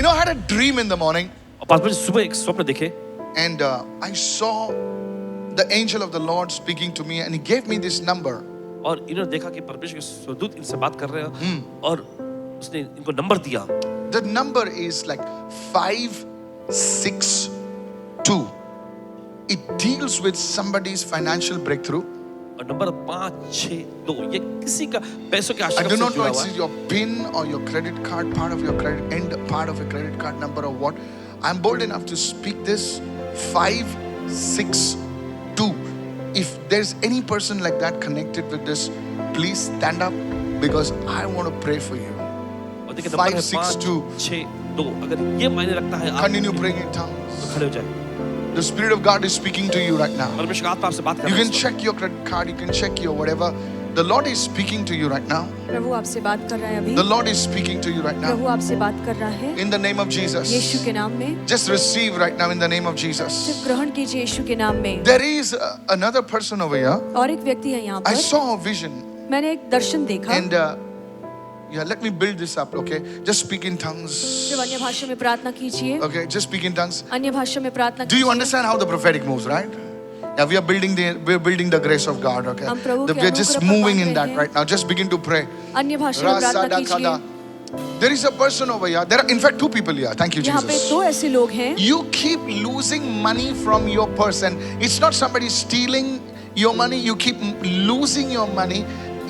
You know, I had a dream in the morning, और 5 बजे सुबह एक स्वप्न देखे and I saw the angel of the Lord speaking to me, and he gave me this number. और इन्होंने देखा कि परमेश्वर के स्वर्गदूत इनसे बात कर रहे हैं और उसने इनको नंबर दिया। The number is like 562. It deals with somebody's financial breakthrough. और नंबर 562 ये किसी का पैसों के I आशीर्वाद do से not know जुड़ा if हुआ it's है। your PIN or your credit card, part of your credit, end part of a credit card number or what. I'm bold enough to speak this 562. If there's any person like that connected with this, please stand up because I want to pray for you. और देखिए number है 562. 562 अगर ये मायने रखता है आप Continue praying in tongues. तो खड़े हो जाए। The Spirit of God is speaking to you right now. परमेश्वर का आत्मा आपसे बात कर You रहा है can इस check your credit card, you can check your whatever. The Lord is speaking to you right now. प्रभु आपसे बात कर रहा है अभी। The Lord is speaking to you right Prabhu now. आपसे बात कर रहा है In the name of Yeshu Jesus. के नाम में। Just receive right now in the name of Jesus. सिर्फ ग्रहण कीजिए यीशु के नाम में। There is another person over here. और एक व्यक्ति है यहाँ I पर। saw a vision. मैंने एक दर्शन देखा। And yeah, let me build this up, okay? Just speak in tongues. जब अन्य भाषा में प्रार्थना कीजिए। Okay, just speak in tongues. अन्य भाषा में प्रार्थना Do you कीजिए। understand how the prophetic moves, right? Yeah, we're building the grace of God, okay? हम प्रभु के We're just अनुग्रह पर moving बांध in that रहे right now. Just begin to pray. अन्य भाषा में प्रार्थना कीजिए। There is a person over here. There are, in fact, 2 people here. Thank you, यहाँ पे Jesus. 2 ऐसे लोग हैं। You keep losing money from your person. It's not somebody stealing your money. You keep losing your money.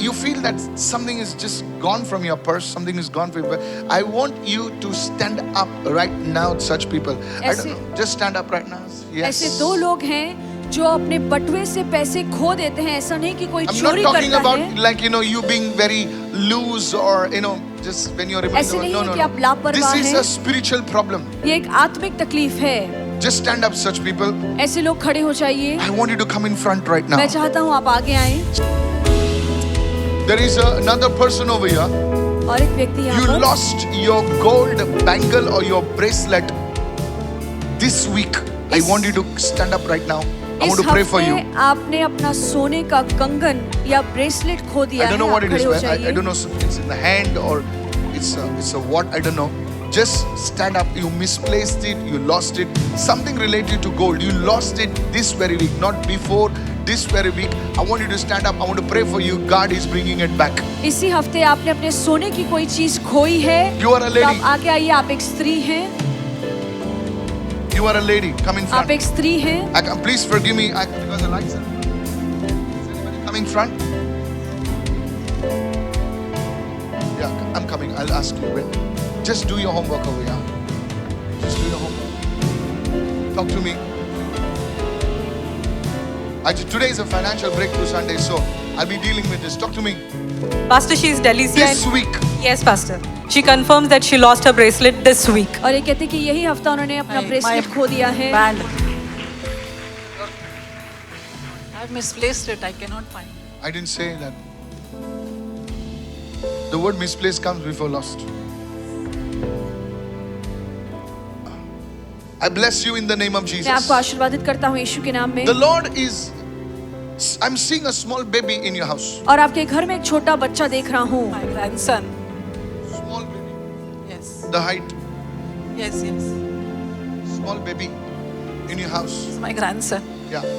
You feel that something is just gone from your purse. Something is gone from your purse. I want you to stand up right now, such people. I don't know. Just stand up right now. Yes. ऐसे 2 लोग हैं जो अपने बटुए से पैसे खो देते हैं। ऐसा नहीं कि कोई I'm not चोरी talking करता about है। like, you know, you being very loose or, you know, just when you're ऐसे नहीं है कि आप no. लापरवाह This is हैं। a spiritual problem. ये एक आत्मिक तकलीफ है। Just stand up, such people. ऐसे लोग खड़े हो जाइए। I want you to come in front right now. मैं चाहता हूँ आप आगे आए। There is another person over here. और एक व्यक्ति यहाँ You पर। lost your gold bangle or your bracelet this week. I want you to stand up right now. I want इस to pray for you. हफ्ते आपने अपना सोने का कंगन या ब्रेसलेट खो दिया I don't know है। what आप it is. खड़े हो I जाइए। don't know if it's in the hand or it's a what. I don't know. Just stand up. You misplaced it. You lost it. Something related to gold. You lost it this very week, not before. This very week, I want you to stand up. I want to pray for you. God is bringing it back. इसी हफ्ते आपने अपने सोने की कोई चीज खोई है। You are a तो lady. आप आगे आइए। आप एक स्त्री हैं। You are a lady. Come in आप front. एक स्त्री हैं। Please forgive me because the lights are. Is anybody coming front? Yeah, I'm coming. I'll ask you when. Just do your homework over here. Just do your homework. Talk to me. Today is a financial breakthrough Sunday, so I'll be dealing with this. Talk to me. Pastor, she is Delicia. This week, Yes, Pastor. She confirms that she lost her bracelet this week. और ये कहते हैं कि यही हफ्ता उन्होंने अपना bracelet खो दिया है। Band. I've misplaced it. I cannot find it. I didn't say that. The word misplaced comes before lost. I bless you in the name of मैं आपको Jesus. आशीर्वादित करता हूँ यीशु के नाम में। The Lord is. I'm seeing a small baby in your house. और आपके घर में एक छोटा बच्चा देख रहा हूँ। My grandson. Small baby. Yes. The height. Yes, yes. Small baby in your house. He's my grandson. Yeah.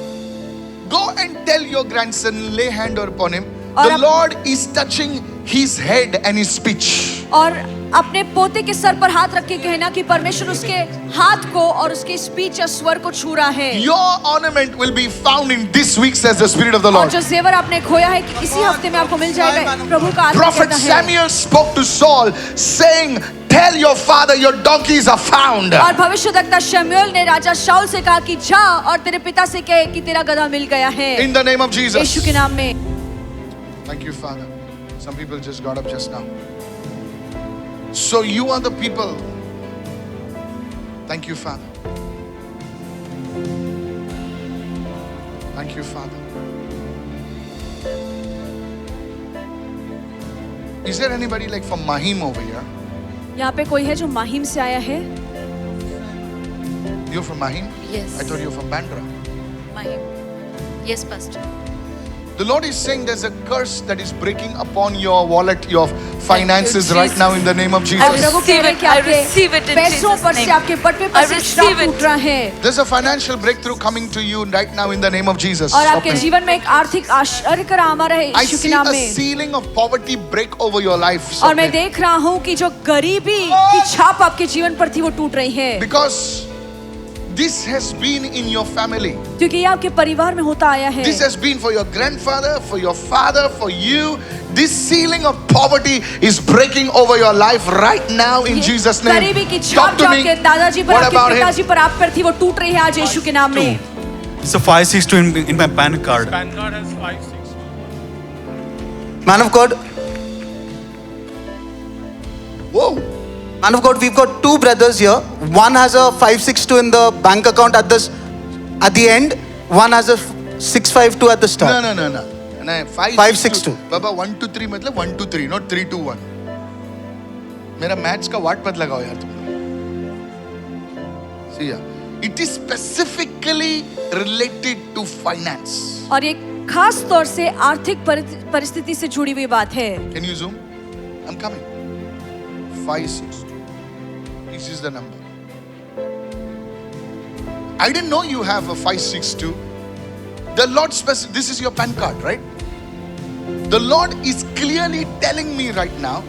Go and tell your grandson, lay hand upon him. और The आप- Lord is touching his head and his speech. और अपने पोते के sir पर हाथ रख के कहना कि परमेश्वर उसके हाथ को और उसके स्पीच या स्वर को छू रहा है। Your ornament will be found in this week, says the Spirit of the और Lord. जो जेवर आपने खोया है कि इसी हफ्ते में आपको मिल जाएगा। प्रभु का आत्मा Prophet कहता है। Samuel spoke to Saul, saying, "Tell your father your donkeys are found." और भविष्यद्वक्ता शमूएल ने राजा शाऊल से कहा कि जा और तेरे पिता से कहे कि तेरा गधा मिल गया है। In the name of Jesus. यीशु के नाम में। Thank you, Father. Some people just got up just now. So you are the people. Thank you, Father. Thank you, Father. Is there anybody like from Mahim over here? यहाँ पे कोई है जो माहिम से आया है? You're from Mahim? Yes. I thought you were from Bandra. Mahim. Yes, Pastor. The Lord is saying there's a curse that is breaking upon your wallet, your finances right now in the name of और Jesus. प्रभु कह रहे हैं कि I receive it आपके in पैसों Jesus' पर से, name. आपके बटवे I पर से श्राप receive it. टूट रहा है There's a financial breakthrough coming to you right now in the name of Jesus. और आपके Okay. जीवन में एक आर्थिक आश्चर्य का आ रहा है I यीशु के see नाम a में। ceiling of poverty break over your life. और मैं Swapnil. देख रहा हूँ कि जो गरीबी की छाप आपके जीवन पर थी वो टूट रही है, Because this has been in your family. क्योंकि ये आपके परिवार में होता आया है। This has been for your grandfather, for your father, for you. This ceiling of poverty is breaking over your life right now in ये Jesus' name. गरीबी की Talk छाप to जो me. आपके दादाजी पर, What आपके about him? पिताजी पर, आप पर थी वो टूट रही है आज यीशु के नाम में। It's a 562 in my PAN card. PAN card has 562. Man of God, Whoa. man of God, we've got two brothers here. One has a 562 in the bank account at the end. One has a 652 at the No, start. no, no, no. No, 562. Baba 1 2 3 मतलब 1 2 3, not 3 2 1. मेरा maths का वाट पत लगाओ यार तुम। See ya. It is specifically related to finance. और ये खास तौर से आर्थिक परिस्थिति से जुड़ी हुई बात है। Can you zoom? I'm coming. 562. This is the number. I didn't know you have a 562. The Lord this is your PAN card, right? The Lord is clearly telling me right now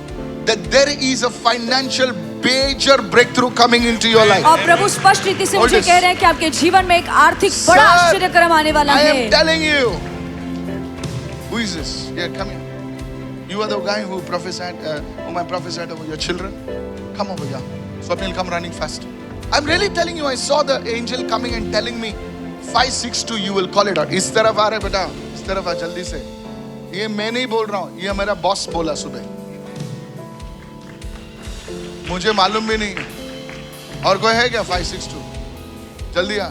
that there is a financial major breakthrough coming into your life. और प्रभु स्पष्ट रीति से Hold मुझे this. कह रहे हैं कि आपके जीवन में एक आर्थिक बड़ा Sir, आश्चर्यक्रम आने वाला I है। am telling you. Who is this? Yeah, come here. You are the guy who prophesied, whom I prophesied over your children. Come over here. Swapnil, come running fast. I'm really telling you, I saw the angel coming and telling me, 562, you will call it out. इस तरफ आ रहे बेटा, इस तरफ आ जल्दी से. ये मैं नहीं बोल रहा हूँ, ये मेरा बॉस बोला सुबह. मुझे मालूम भी नहीं. और कोई है क्या 562? जल्दी आ.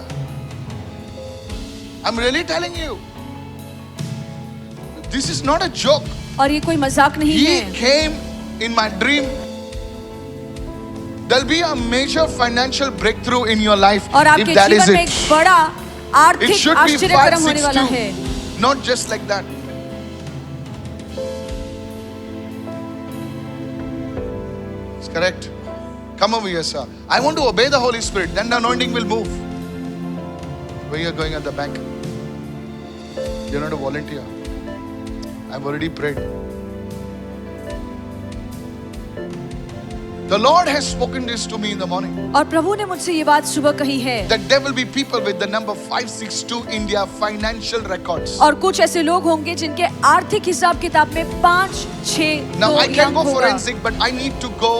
I'm really telling you. This is not a joke. और ये कोई मजाक नहीं He है। came in my dream. There'll be a major financial breakthrough in your life और if आपके that is जीवन में it. एक बड़ा It आर्थिक should be आश्चर्यक्रम होने वाला है। 562, not just like that. It's correct. Come over here, sir. I want to obey the Holy Spirit. Then the anointing will move. Where you are going at the back? You're not a volunteer. I've already prayed. The Lord has spoken this to me in the morning. और प्रभु ने मुझसे ये बात सुबह कही है। That there will be people with the number 562 in their financial records. और कुछ ऐसे लोग होंगे जिनके आर्थिक हिसाब किताब में 5, 6, Now 2 I can अंक go होगा। forensic, but I need to go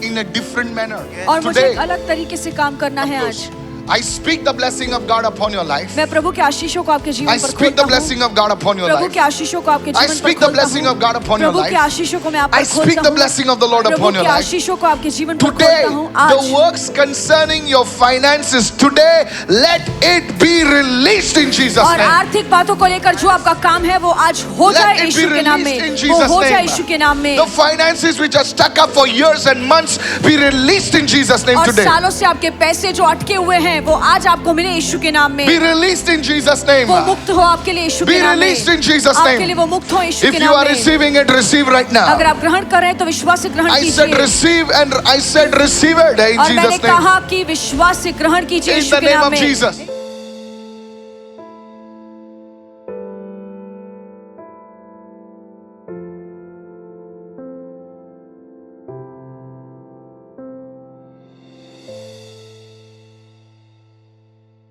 in a different manner. और मुझे Today, एक अलग तरीके से काम करना है आज। I speak the blessing of God upon your life. मैं प्रभु के आशीषों को आपके I जीवन पर speak the खोलता blessing हूँ। of God upon your Prabhu life. के आशीषों को आपके I जीवन पर speak the खोलता blessing of God हूँ। upon your प्रभु के life. आशीषों को मैं आप I पर speak खोलता the हूँ। blessing of the Lord Prabhu upon your के life. आशीषों को आपके जीवन पर Today, खोलता हूँ आज। the works concerning your finances, today, let it be released in Jesus' और name. आर्थिक बातों को लेकर जो आपका काम है वो आज हो जाए Let it be यीशु के नाम released में। in वो Jesus' हो जाए name. यीशु के नाम में। The finances which are stuck up for years and months be released in Jesus' name और today. सालों से आपके पैसे जो अटके हुए हैं वो आज आपको मिले यीशु के नाम में। Be released in Jesus' name. वो मुक्त हो आपके लिए यीशु Be के नाम में। released in Jesus' आपके name. लिए वो मुक्त हो यीशु If के you नाम are में। receiving it, receive right now. अगर आप ग्रहण कर रहे हैं तो विश्वास से ग्रहण I said कीजिए। receive and I said receive it in और मैंने Jesus' name. कहा कि विश्वास से ग्रहण कीजिए In यीशु the के name नाम of में। Jesus.